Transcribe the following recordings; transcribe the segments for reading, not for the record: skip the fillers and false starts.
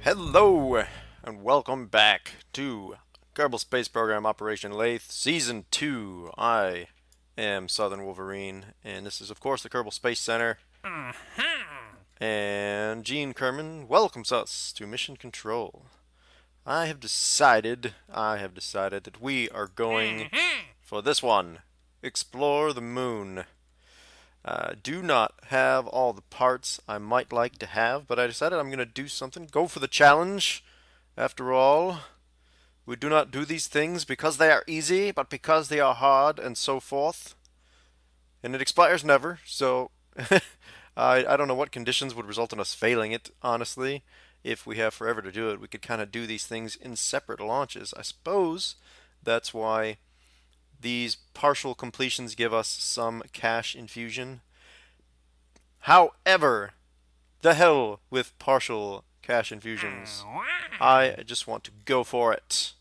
Hello, and welcome back to Kerbal Space Program Operation Laythe Season 2. I am Southern Wolverine, and this is, of course, the Kerbal Space Center. And Gene Kerman welcomes us to Mission Control. I have decided that we are going for this one. Explore the moon. Do not have all the parts I might like to have, but I decided I'm going to do something. Go for the challenge. After all, we do not do these things because they are easy, but because they are hard and so forth. And it expires never, so I don't know what conditions would result in us failing it, honestly. If we have forever to do it, we could kind of do these things in separate launches. I suppose that's why these partial completions give us some cash infusion. However, the hell with partial cash infusions. I just want to go for it.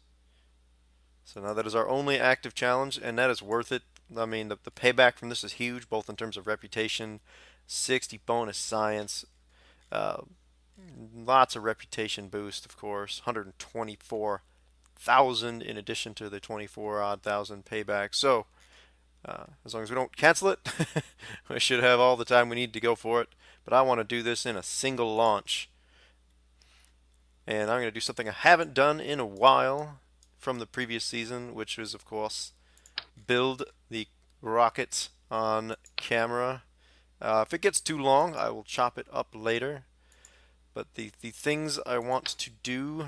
So now that is our only active challenge, and that is worth it. I mean, the payback from this is huge, both in terms of reputation, 60 bonus science, uh, lots of reputation boost, of course, 124,000 in addition to the 24 odd thousand payback. So as long as we don't cancel it, we should have all the time we need to go for it. But I want to do this in a single launch. And I'm going to do something I haven't done in a while from the previous season, which is, of course, build the rockets on camera. If it gets too long, I will chop it up later. But the things I want to do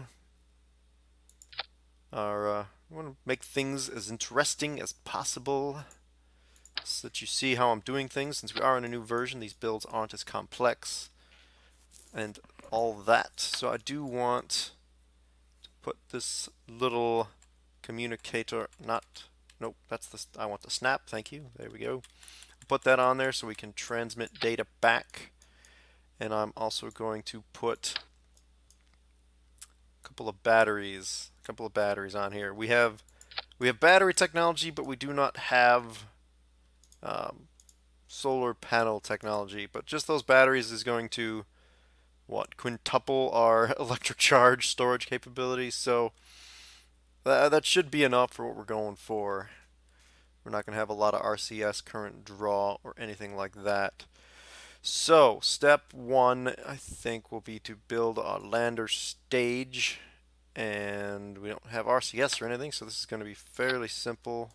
are I want to make things as interesting as possible so that you see how I'm doing things. Since we are in a new version, these builds aren't as complex and all that. So I do want to put this little communicator, nope, I want the snap, thank you, there we go. Put that on there so we can transmit data back. And I'm also going to put a couple of batteries on here. We have battery technology, but we do not have solar panel technology. But just those batteries is going to quintuple our electric charge storage capability. So that should be enough for what we're going for. We're not going to have a lot of RCS current draw or anything like that. So, step one, I think, will be to build a lander stage. And we don't have RCS or anything, so this is going to be fairly simple.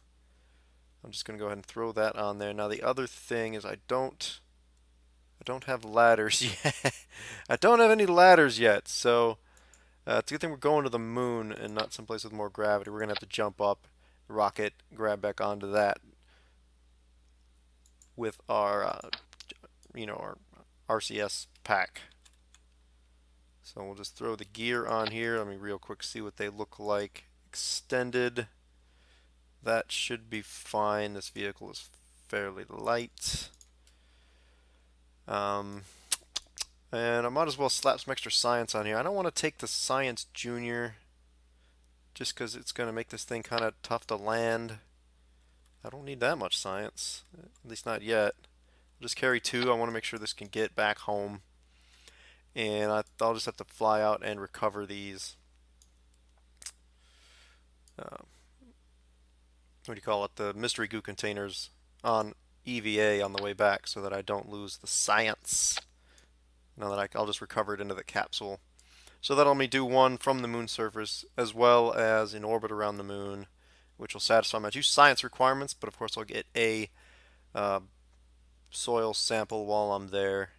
I'm just going to go ahead and throw that on there. Now, the other thing is I don't have ladders yet. I don't have any ladders yet, so it's a good thing we're going to the moon and not someplace with more gravity. We're going to have to jump up, rocket, grab back onto that with our, our RCS pack. So we'll just throw the gear on here. Let me real quick see what they look like. Extended. That should be fine. This vehicle is fairly light. And I might as well slap some extra science on here. I don't want to take the Science Junior just because it's going to make this thing kind of tough to land. I don't need that much science, at least not yet. I'll just carry 2. I want to make sure this can get back home. And I'll just have to fly out and recover these. What do you call it? The mystery goo containers on EVA on the way back so that I don't lose the science. Now that I'll just recover it into the capsule. So that'll let me do one from the moon surface as well as in orbit around the moon, which will satisfy my 2 science requirements, but of course I'll get a soil sample while I'm there.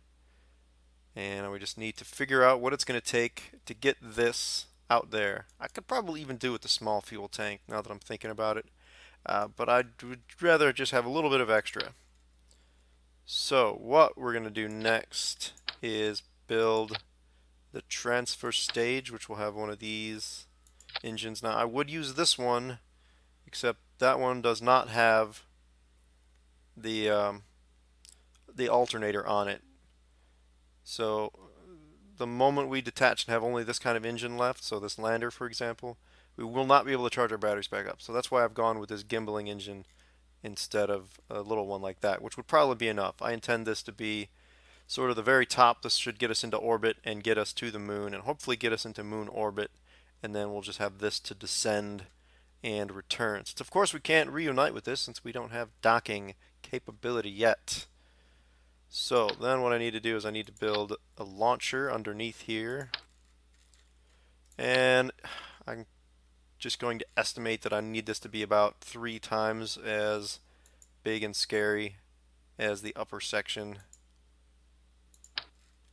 And we just need to figure out what it's going to take to get this out there. I could probably even do it with the small fuel tank now that I'm thinking about it. But I would rather just have a little bit of extra. So what we're going to do next is build the transfer stage, which will have one of these engines. Now I would use this one, except that one does not have the alternator on it. So the moment we detach and have only this kind of engine left, so this lander for example, we will not be able to charge our batteries back up. So that's why I've gone with this gimbaling engine instead of a little one like that, which would probably be enough. I intend this to be sort of the very top. This should get us into orbit and get us to the moon, and hopefully get us into moon orbit, and then we'll just have this to descend and return. Since of course we can't reunite with this since we don't have docking capability yet. So then what I need to do is I need to build a launcher underneath here, and I'm just going to estimate that I need this to be about 3 times as big and scary as the upper section,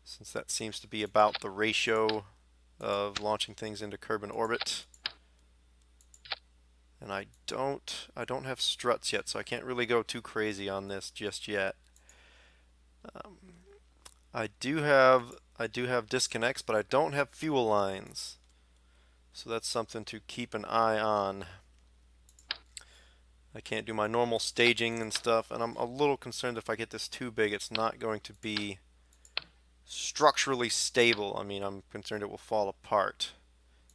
since that seems to be about the ratio of launching things into Kerban orbit. And I don't have struts yet, so I can't really go too crazy on this just yet. I do have disconnects, but I don't have fuel lines. So that's something to keep an eye on. I can't do my normal staging and stuff, and I'm a little concerned if I get this too big, it's not going to be structurally stable. I mean, I'm concerned it will fall apart.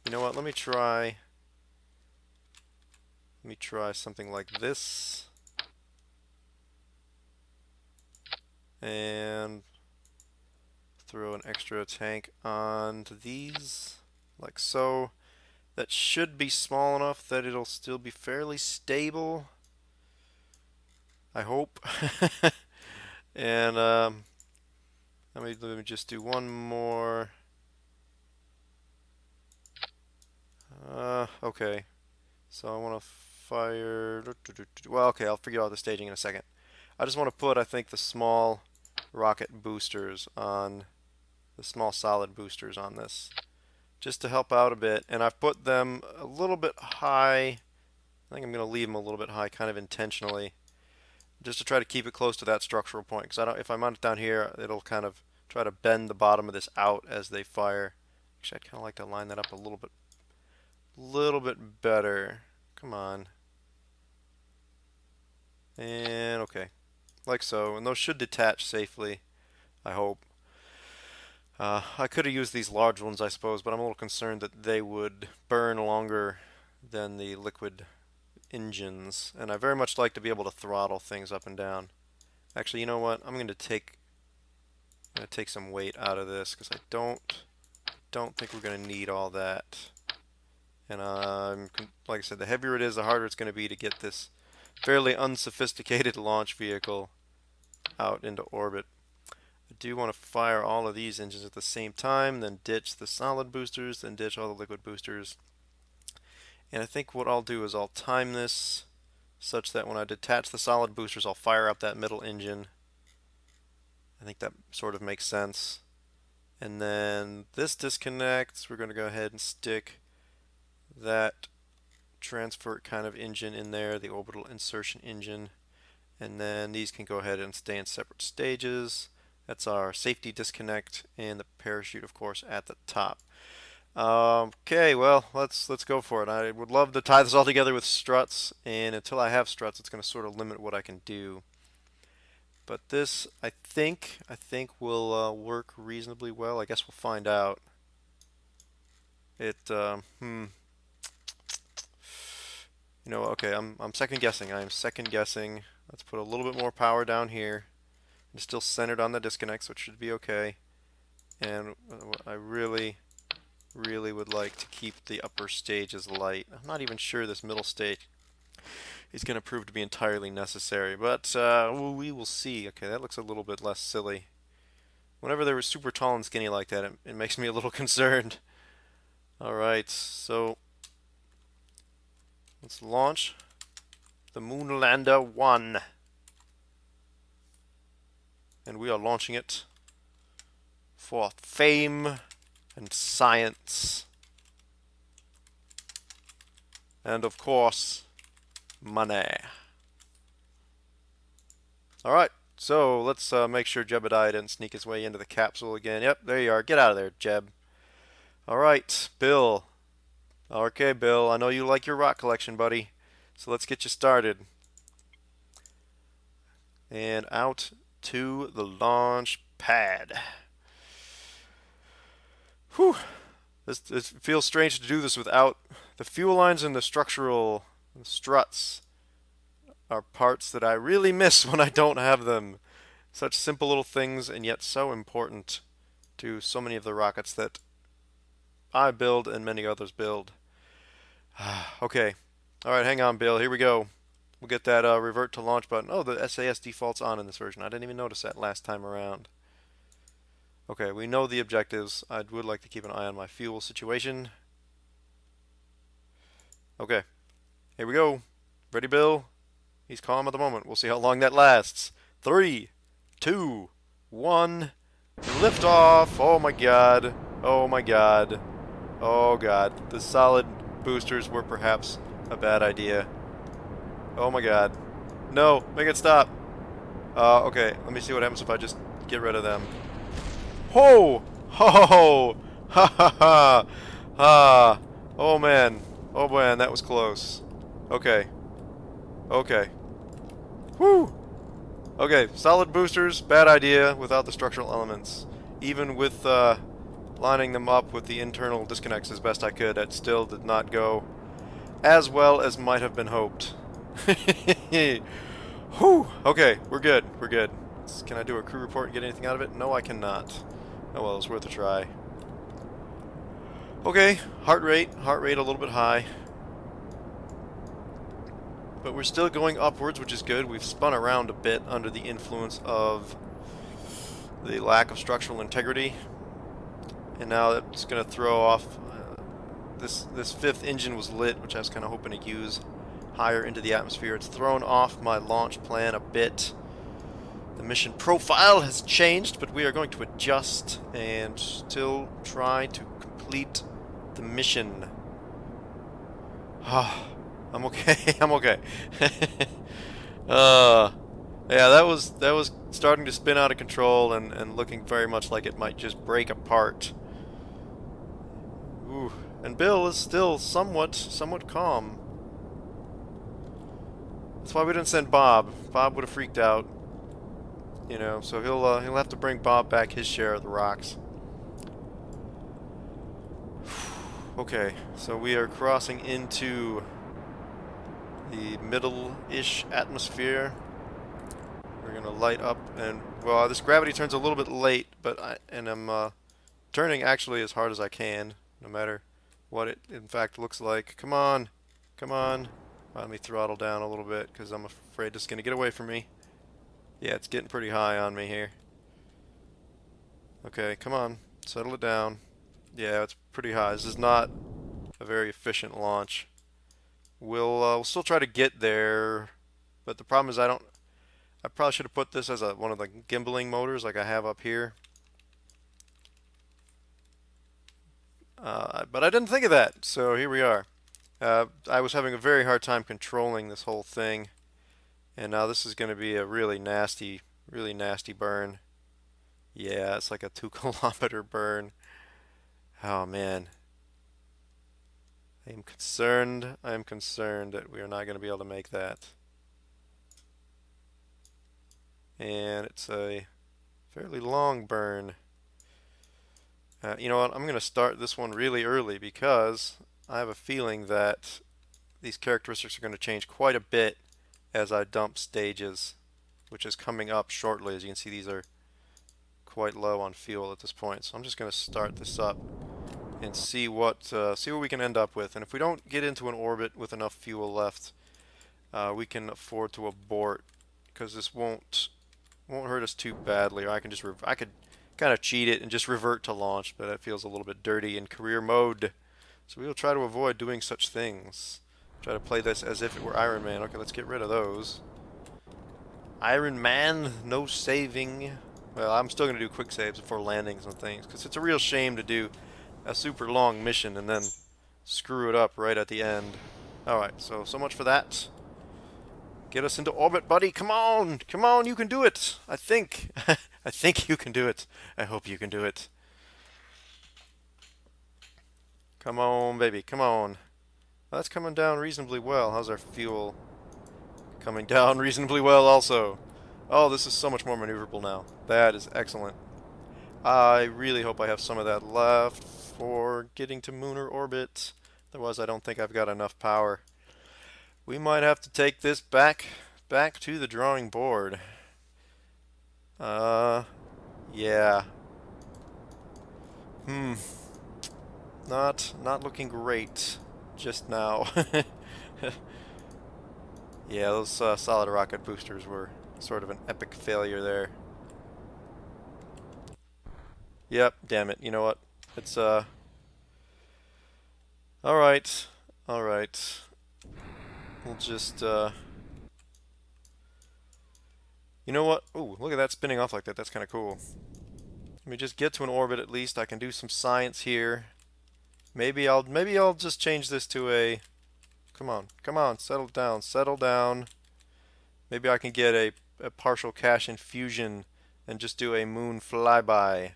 You know what? Let me try something like this. And throw an extra tank onto these, like so. That should be small enough that it'll still be fairly stable, I hope. And let me just do one more. Okay. So I want to fire. Well, okay, I'll figure out the staging in a second. I just want to put, I think, the small rocket boosters on, the small solid boosters on this, just to help out a bit. And I've put them a little bit high. I think I'm going to leave them a little bit high, kind of intentionally, just to try to keep it close to that structural point. Because I don't, if I mount it down here, it'll kind of try to bend the bottom of this out as they fire. Actually, I'd kind of like to line that up a little bit better. Come on. And okay, like so. And those should detach safely, I hope. I could have used these large ones, I suppose, but I'm a little concerned that they would burn longer than the liquid engines, and I very much like to be able to throttle things up and down. Actually, you know what? I'm going to take some weight out of this because I don't think we're going to need all that. And like I said, the heavier it is, the harder it's going to be to get this fairly unsophisticated launch vehicle out into orbit. I do want to fire all of these engines at the same time, then ditch the solid boosters, then ditch all the liquid boosters. And I think what I'll do is I'll time this such that when I detach the solid boosters, I'll fire up that middle engine. I think that sort of makes sense. And then this disconnects. We're going to go ahead and stick that transfer kind of engine in there, the orbital insertion engine. And then these can go ahead and stay in separate stages. That's our safety disconnect, and the parachute, of course, at the top. Okay, well, let's go for it. I would love to tie this all together with struts, and until I have struts, it's going to sort of limit what I can do. But this, I think will work reasonably well. I guess we'll find out. You know, okay, I'm second guessing. I am second guessing. Let's put a little bit more power down here. It's still centered on the disconnect, so it should be okay. And I really would like to keep the upper stages light. I'm not even sure this middle stage is going to prove to be entirely necessary, but we will see. Okay, that looks a little bit less silly. Whenever they were super tall and skinny like that, it makes me a little concerned. Alright, so let's launch the Moonlander 1. And we are launching it for fame and science. And of course, money. Alright, so let's make sure Jebediah didn't sneak his way into the capsule again. Yep, there you are. Get out of there, Jeb. Alright, Bill. Okay, Bill, I know you like your rock collection, buddy. So let's get you started. And out to the launch pad. Whew. This feels strange to do this without the fuel lines, and the structural struts are parts that I really miss when I don't have them. Such simple little things, and yet so important to so many of the rockets that I build and many others build. Okay. Alright, hang on, Bill. Here we go. We'll get that revert to launch button. Oh, the SAS default's on in this version. I didn't even notice that last time around. Okay, we know the objectives. I would like to keep an eye on my fuel situation. Okay, here we go. Ready, Bill? He's calm at the moment. We'll see how long that lasts. 3, 2, 1. Lift off. Oh my god. Oh my god. Oh god. The solid boosters were perhaps a bad idea. Oh my god. No, make it stop. Okay, let me see what happens if I just get rid of them. Ho! Ho! Ha ha ha! Ah! Oh man. Oh man, that was close. Okay. Okay. Whew! Okay, solid boosters, bad idea without the structural elements. Even with lining them up with the internal disconnects as best I could, that still did not go as well as might have been hoped. Whew! Okay, we're good. We're good. Can I do a crew report and get anything out of it? No, I cannot. Oh well, it's worth a try. Okay, heart rate a little bit high. But we're still going upwards, which is good. We've spun around a bit under the influence of the lack of structural integrity. And now that's going to throw off... this fifth engine was lit, which I was kind of hoping to use higher into the atmosphere. It's thrown off my launch plan a bit. The mission profile has changed, but we are going to adjust and still try to complete the mission. I'm okay. I'm okay. Yeah, that was starting to spin out of control and looking very much like it might just break apart. Ooh, and Bill is still somewhat calm. That's why we didn't send Bob. Bob would have freaked out. You know, so he'll have to bring Bob back his share of the rocks. Okay, so we are crossing into the middle-ish atmosphere. We're gonna light up, and well, this gravity turns a little bit late, but I'm turning actually as hard as I can, no matter what it in fact looks like. Come on, come on. Let me throttle down a little bit because I'm afraid it's gonna get away from me. Yeah, it's getting pretty high on me here. Okay, come on, settle it down. Yeah, it's pretty high. This is not a very efficient launch. We'll still try to get there, but the problem is I probably should have put this as one of the gimbaling motors like I have up here. But I didn't think of that, so here we are. I was having a very hard time controlling this whole thing, and now this is going to be a really nasty burn. Yeah, it's like a 2 kilometer burn. Oh man. I am concerned that we are not going to be able to make that. And it's a fairly long burn. You know what, I'm going to start this one really early because I have a feeling that these characteristics are going to change quite a bit as I dump stages, which is coming up shortly. As you can see, these are quite low on fuel at this point. So I'm just going to start this up and see what we can end up with. And if we don't get into an orbit with enough fuel left, we can afford to abort because this won't hurt us too badly. Or I could kind of cheat it and just revert to launch, but it feels a little bit dirty in career mode. So we will try to avoid doing such things. Try to play this as if it were Iron Man. Okay, let's get rid of those. Iron Man, no saving. Well, I'm still going to do quick saves before landings and things, because it's a real shame to do a super long mission and then screw it up right at the end. Alright, so much for that. Get us into orbit, buddy. Come on! Come on, you can do it! I think. I think you can do it. I hope you can do it. Come on, baby. Come on. Well, that's coming down reasonably well. How's our fuel? Coming down reasonably well also. Oh, this is so much more maneuverable now. That is excellent. I really hope I have some of that left for getting to Mooner orbit. Otherwise, I don't think I've got enough power. We might have to take this back to the drawing board. Uh, yeah. Hmm. Not looking great just now. Yeah, those solid rocket boosters were sort of an epic failure there. Yep, damn it. You know what? It's all right. All right. We'll just you know what? Ooh, look at that spinning off like that. That's kind of cool. Let me just get to an orbit at least. I can do some science here. Maybe I'll just change this to a come on. Come on. Settle down. Settle down. Maybe I can get a partial cache infusion and just do a moon flyby.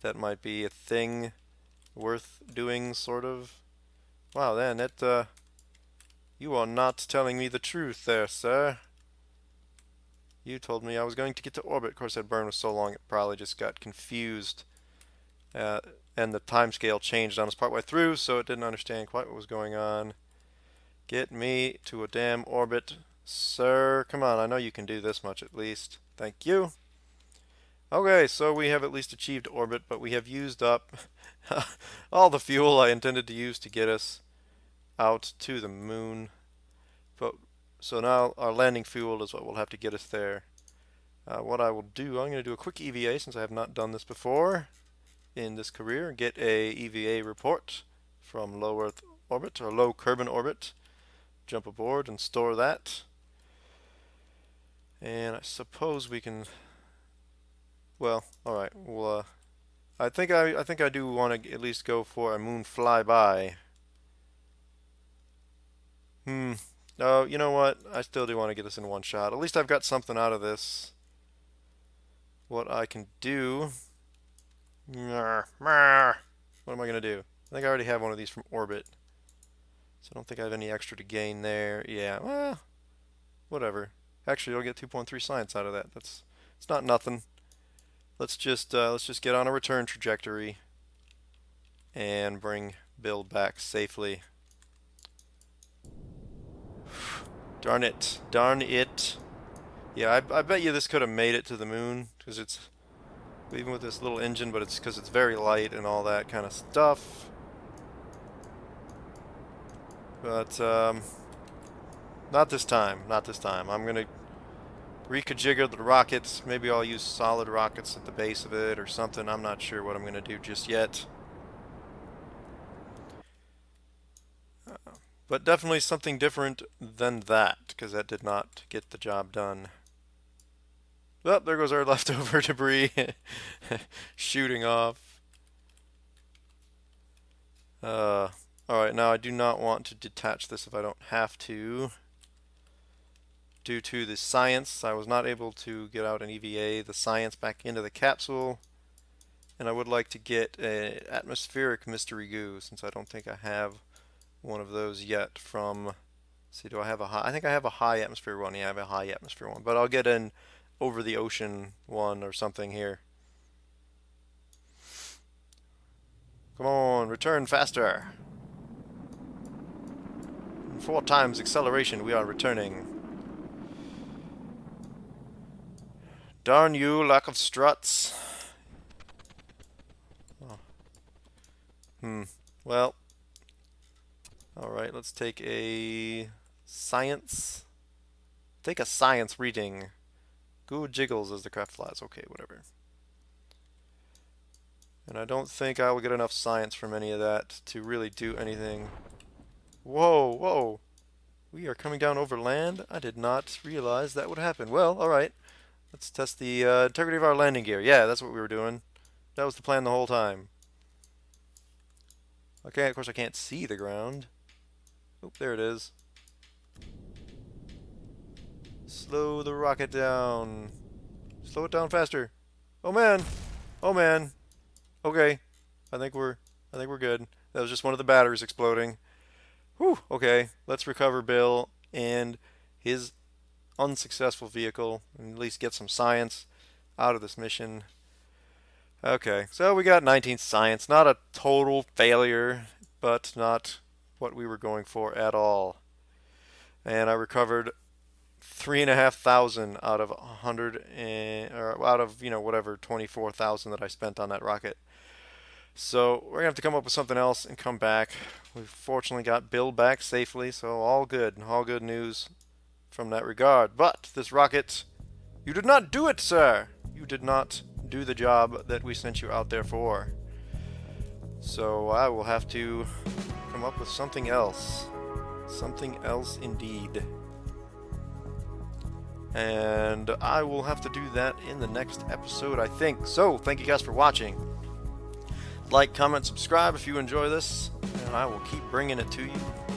That might be a thing worth doing, sort of. Wow, then you are not telling me the truth there, sir. You told me I was going to get to orbit. Of course, that burn was so long it probably just got confused. Uh, and the timescale changed on us partway through, so it didn't understand quite what was going on. Get me to a damn orbit, sir. Come on, I know you can do this much at least. Thank you. Okay, so we have at least achieved orbit, but we have used up all the fuel I intended to use to get us out to the moon. But so now our landing fuel is what will have to get us there. What I will do, I'm going to do a quick EVA since I have not done this before in this career. Get a EVA report from low Earth orbit or low Kerban orbit. Jump aboard and store that. And I suppose we can. Well, all right. Well, I think I do want to at least go for a moon flyby. Oh, you know what? I still do want to get this in one shot. At least I've got something out of this. What I can do. What am I going to do? I think I already have one of these from orbit. So I don't think I have any extra to gain there. Yeah, well, whatever. Actually, I'll get 2.3 science out of that. It's not nothing. Let's just get on a return trajectory and bring Bill back safely. Darn it. Darn it. Yeah, I bet you this could have made it to the moon because it's even with this little engine, but it's because it's very light and all that kind of stuff. But not this time. Not this time. I'm gonna reconfigure the rockets. Maybe I'll use solid rockets at the base of it or something. I'm not sure what I'm gonna do just yet. But definitely something different than that, because that did not get the job done. Well, there goes our leftover debris shooting off. Alright, now I do not want to detach this if I don't have to. Due to the science, I was not able to get out an EVA, the science back into the capsule. And I would like to get an atmospheric mystery goo, since I don't think I have one of those yet from, see, do I have a high? I think I have a high atmosphere one. Yeah, I have a high atmosphere one. But I'll get an over the ocean one or something here. Come on, return faster. 4 times acceleration, we are returning. Darn you, lack of struts. Oh. Well. Alright, let's take a science. Take a science reading. Goo jiggles as the craft flies. Okay, whatever. And I don't think I will get enough science from any of that to really do anything. Whoa, whoa. We are coming down over land? I did not realize that would happen. Well, alright. Let's test the integrity of our landing gear. Yeah, that's what we were doing. That was the plan the whole time. Okay, of course I can't see the ground. Oh, there it is. Slow the rocket down. Slow it down faster. Oh man. Oh man. Okay. I think we're good. That was just one of the batteries exploding. Whew. Okay. Let's recover Bill and his unsuccessful vehicle and at least get some science out of this mission. Okay. So we got 19 science. Not a total failure, but not what we were going for at all. And I recovered 3,500 out of 100 or out of whatever 24,000 that I spent on that rocket. So we're gonna have to come up with something else and come back. We've fortunately got Bill back safely, so all good news from that regard. But this rocket, you did not do it, sir. You did not do the job that we sent you out there for. So I will have to come up with something else. Something else indeed. And I will have to do that in the next episode, I think. So, thank you guys for watching. Like, comment, subscribe if you enjoy this, and I will keep bringing it to you.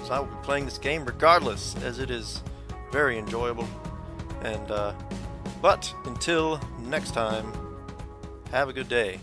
So I will be playing this game regardless, as it is very enjoyable. And, but until next time, have a good day.